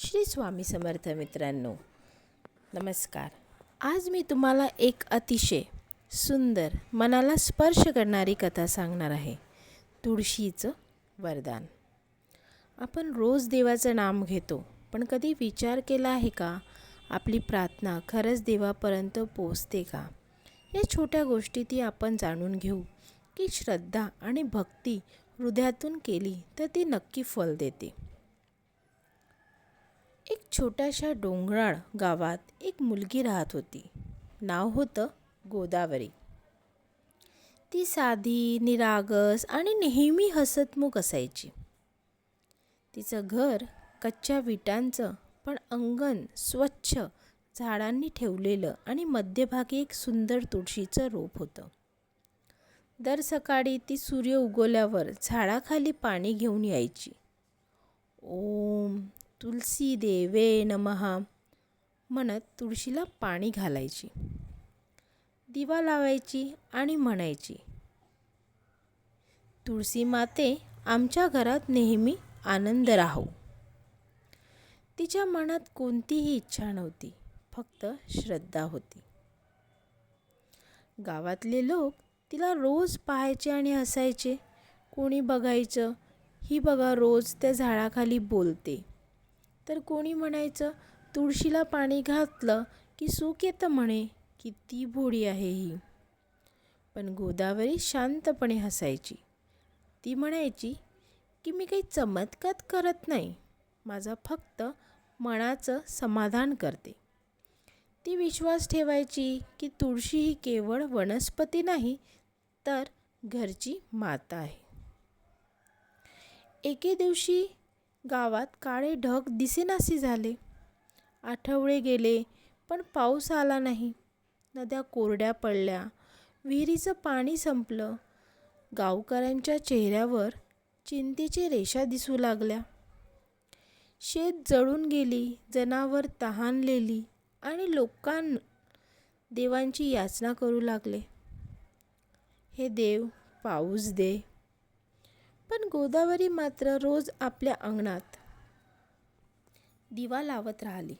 श्री स्वामी समर्थ मित्रांनो, नमस्कार. आज मी तुम्हाला एक अतिशय सुंदर मनाला स्पर्श करणारी कथा सांगणार आहे. तुळशीचं वरदान. आपण रोज देवाचं नाम घेतो, पण कधी विचार केला आहे का आपली प्रार्थना खरंच देवापर्यंत पोचते का? या छोट्या गोष्टीतही आपण जाणून घेऊ की श्रद्धा आणि भक्ती हृदयातून केली तर ती नक्की फल देते. एक छोट्याशा डोंगराळ गावात एक मुलगी राहत होती. नाव होतं गोदावरी. ती साधी, निरागस आणि नेहमी हसतमुख असायची. तिचं घर कच्च्या विटांचं, पण अंगण स्वच्छ झाडांनी ठेवलेलं आणि मध्यभागी एक सुंदर तुळशीचं रोप होतं. दर सकाळी ती सूर्य उगवल्यावर झाडाखाली पाणी घेऊन यायची. ओम तुलसी देवे नमः म्हणत तुळशीला पाणी घालायची, दिवा लावायची आणि म्हणायची, तुळशी माते, आमच्या घरात नेहमी आनंद राहो. तिच्या मनात कोणतीही इच्छा नव्हती, फक्त श्रद्धा होती. गावातले लोक तिला रोज पाहायचे आणि हसायचे. कोणी बघायचं, ही बघा रोज त्या झाडाखाली बोलते. तर कोणी म्हणायचं, तुळशीला पाणी घातलं की सुख येतं म्हणे. किती भोळी आहे ही. पण गोदावरी शांतपणे हसायची. ती म्हणायची की मी काही चमत्कार करत नाही, माझा फक्त मनाचं समाधान करते. ती विश्वास ठेवायची की तुळशी ही केवळ वनस्पती नाही, तर घरची माता आहे. एके दिवशी गावात काळे ढग दिसेनासे झाले. आठवडे गेले, पण पाऊस आला नाही. नद्या कोरड्या पडल्या, विहिरीचं पाणी संपलं. गावकऱ्यांच्या चेहऱ्यावर चिंतेच्या रेषा दिसू लागल्या. शेत जळून गेली, जनावर तहानलेली आणि लोकांना देवांची याचना करू लागले, हे देव पाऊस दे. पण गोदावरी मात्र रोज आपल्या अंगणात दिवा लावत राहिली.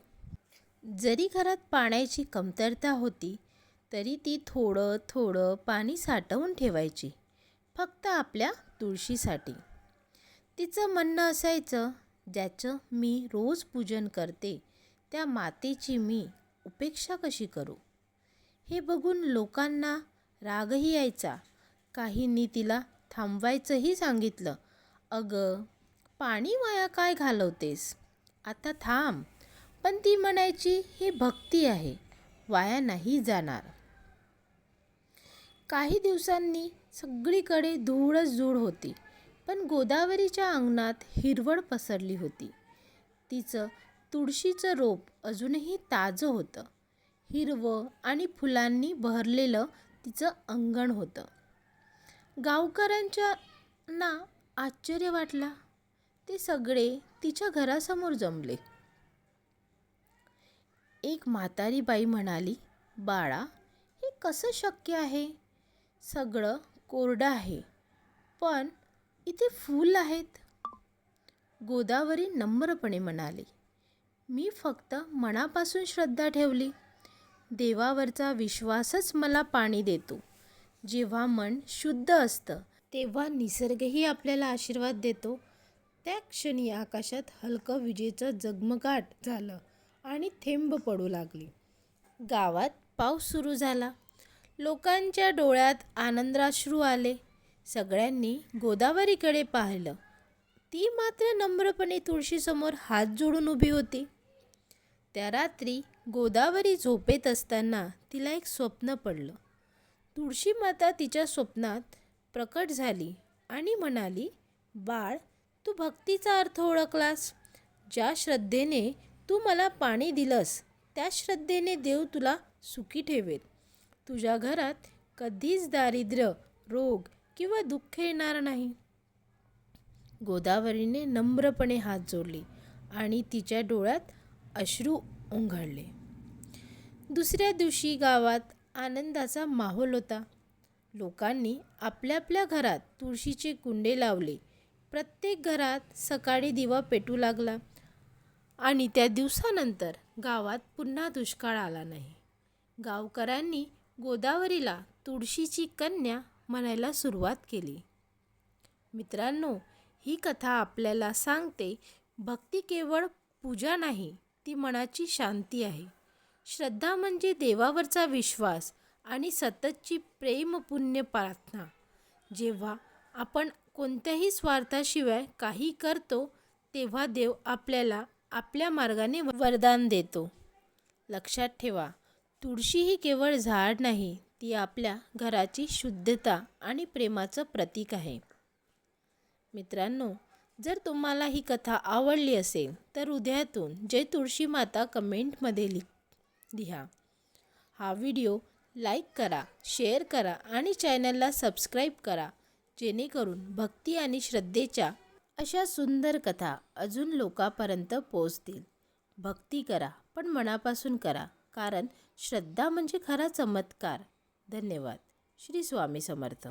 जरी घरात पाण्याची कमतरता होती, तरी ती थोडं थोडं पाणी साठवून ठेवायची, फक्त आपल्या तुळशीसाठी. तिचं म्हणणं असायचं, ज्याचं मी रोज पूजन करते, त्या मातेची मी उपेक्षा कशी करू? हे बघून लोकांना रागही यायचा. काहींनी तिला थांबवायचंही सांगितलं. अगं, पाणी वाया काय घालवतेस? आता थांब. पण ती म्हणायची, ही भक्ती आहे, वाया नाही जाणार. काही दिवसांनी सगळीकडे धूळच धूळ होती, पण गोदावरीच्या अंगणात हिरवळ पसरली होती. तिचं तुळशीचं रोप अजूनही ताजं होतं. हिरवं आणि फुलांनी बहरलेलं तिचं अंगण होतं. गावकऱ्यांना आश्चर्य वाटला. ते सगळे तिच्या घरासमोर जमले. एक म्हातारी बाई म्हणाली, बाळा, हे कसं शक्य आहे? सगळं कोरडं आहे, पण इथे फूल आहेत. गोदावरी नम्रपणे म्हणाली, मी फक्त मनापासून श्रद्धा ठेवली. देवावरचा विश्वासच मला पाणी देतो. जेव्हा मन शुद्ध असतं, तेव्हा निसर्गही आपल्याला आशीर्वाद देतो. त्या क्षणी आकाशात हलकं विजेचं झगमगाट झालं आणि थेंब पडू लागली. गावात पाऊस सुरू झाला. लोकांच्या डोळ्यात आनंदाश्रू आले. सगळ्यांनी गोदावरीकडे पाहिलं. ती मात्र नम्रपणे तुळशीसमोर हात जोडून उभी होती. त्या रात्री गोदावरी झोपेत असताना तिला एक स्वप्न पडलं. तुळशी माता तिच्या स्वप्नात प्रकट झाली आणि म्हणाली, बाळ, तू भक्तीचा अर्थ ओळखलास. ज्या श्रद्धेने तू मला पाणी दिलंस, त्या श्रद्धेने देव तुला सुखी ठेवेल. तुझ्या घरात कधीच दारिद्र्य, रोग किंवा दुःख येणार नाही. गोदावरीने नम्रपणे हात जोडले आणि तिच्या डोळ्यात अश्रू ओघळले. दुसऱ्या दिवशी गावात आनंदाचा माहोल होता. लोकांनी आपल्या आपल्या घरात तुळशीचे कुंडे लावले. प्रत्येक घरात सकाळी दिवा पेटू लागला आणि त्या दिवसानंतर गावात पुन्हा दुष्काळ आला नाही. गावकऱ्यांनी गोदावरीला तुळशीची कन्या म्हणायला सुरुवात केली. मित्रांनो, ही कथा आपल्याला सांगते, भक्ती केवळ पूजा नाही, ती मनाची शांती आहे. श्रद्धा म्हणजे देवावरचा विश्वास आणि सततची प्रेम पुण्य प्रार्थना. जेव्हा आपण कोणत्याही स्वार्थाशिवाय काही करतो, तेव्हा देव आपल्याला आपल्या मार्गाने वरदान देतो. लक्षात ठेवा, तुळशी ही केवळ झाड नाही, ती आपल्या घराची शुद्धता आणि प्रेमाचं प्रतीक आहे. मित्रांनो, जर तुम्हाला ही कथा आवडली असेल तर हृदयातून जय तुळशी माता कमेंटमध्ये लिहा. हा व्हिडिओ लाईक करा, शेअर करा आणि चॅनलला सबस्क्राईब करा, जेणेकरून भक्ती आणि श्रद्धेच्या अशा सुंदर कथा अजून लोकांपर्यंत पोहोचतील. भक्ती करा, पण मनापासून करा, कारण श्रद्धा म्हणजे खरा चमत्कार. धन्यवाद. श्री स्वामी समर्थ.